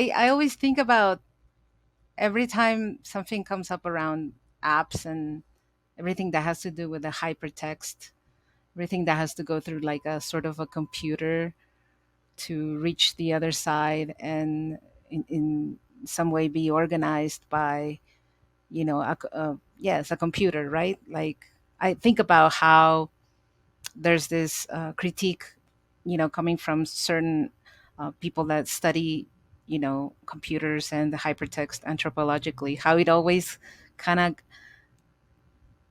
I always think about every time something comes up around apps and everything that has to do with the hypertext, everything that has to go through like a sort of a computer to reach the other side and in some way be organized by, yes, a computer, right? Like I think about how there's this critique, coming from certain people that study, computers and the hypertext anthropologically, how it always kind of,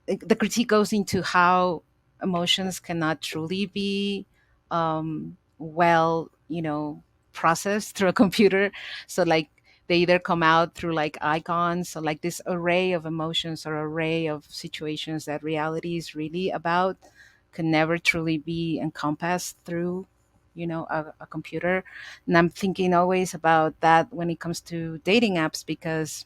the critique goes into how emotions cannot truly be well, processed through a computer. So like they either come out through like icons, so like this array of emotions or array of situations that reality is really about can never truly be encompassed through, a computer. And I'm thinking always about that when it comes to dating apps, because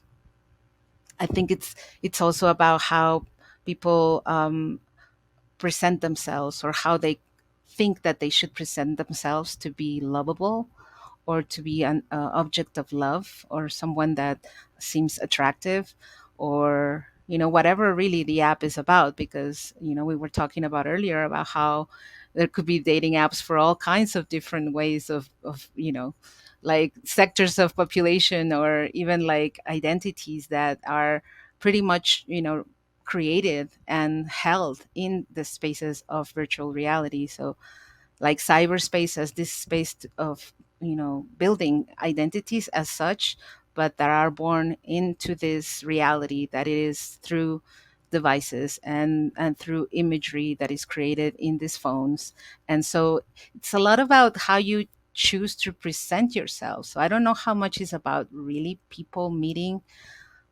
I think it's also about how people present themselves, or how they think that they should present themselves to be lovable, or to be an object of love, or someone that seems attractive, or whatever really the app is about. Because we were talking about earlier about how there could be dating apps for all kinds of different ways of like sectors of population, or even like identities that are pretty much created and held in the spaces of virtual reality. So like cyberspace as this space of building identities as such, but that are born into this reality that it is through devices and through imagery that is created in these phones. And so it's a lot about how you choose to present yourself. So I don't know how much is about really people meeting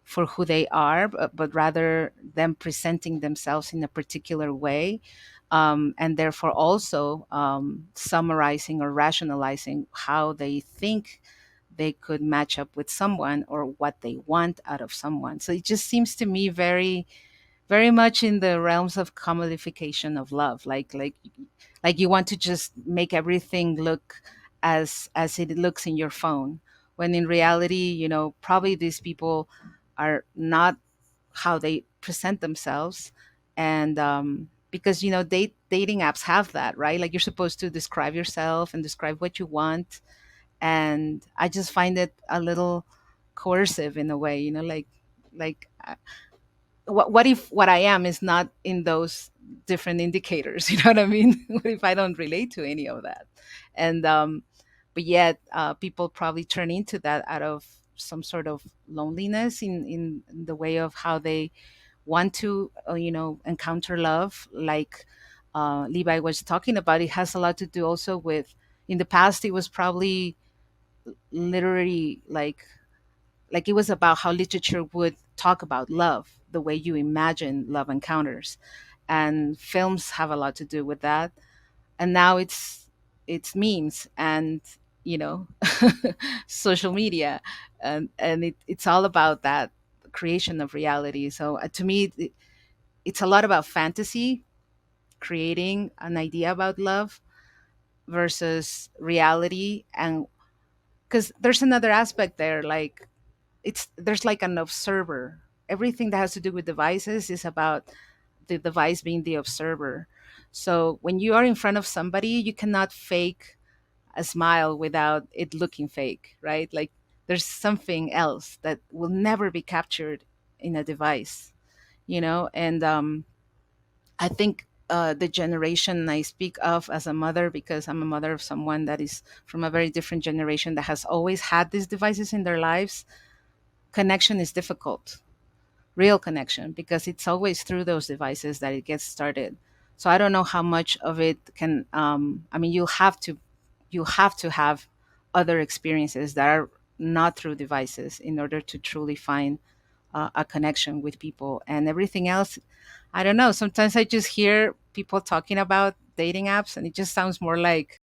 for who they are, but rather them presenting themselves in a particular way, and therefore also summarizing or rationalizing how they think they could match up with someone, or what they want out of someone. So it just seems to me very, very much in the realms of commodification of love, like you want to just make everything look as it looks in your phone, when in reality, probably these people are not how they present themselves. And because dating apps have that, right? Like you're supposed to describe yourself and describe what you want. And I just find it a little coercive in a way, like what if what I am is not in those different indicators? You know what I mean? What if I don't relate to any of that? And but yet people probably turn into that out of some sort of loneliness in the way of how they want to encounter love. Like Levi was talking about, it has a lot to do also with, in the past it was probably literary, like it was about how literature would talk about love, the way you imagine love encounters, and films have a lot to do with that. And now it's memes and you know social media, and it's all about that creation of reality. So to me, it's a lot about fantasy, creating an idea about love versus reality. And because there's another aspect there, like there's like an observer. Everything that has to do with devices is about the device being the observer. So when you are in front of somebody, you cannot fake a smile without it looking fake, right? Like there's something else that will never be captured in a device, and I think the generation I speak of as a mother, because I'm a mother of someone that is from a very different generation that has always had these devices in their lives, connection is difficult, real connection, because it's always through those devices that it gets started. So I don't know how much of it can. I mean, you have to have other experiences that are not through devices in order to truly find a connection with people. And everything else, I don't know. Sometimes I just hear people talking about dating apps, and it just sounds more like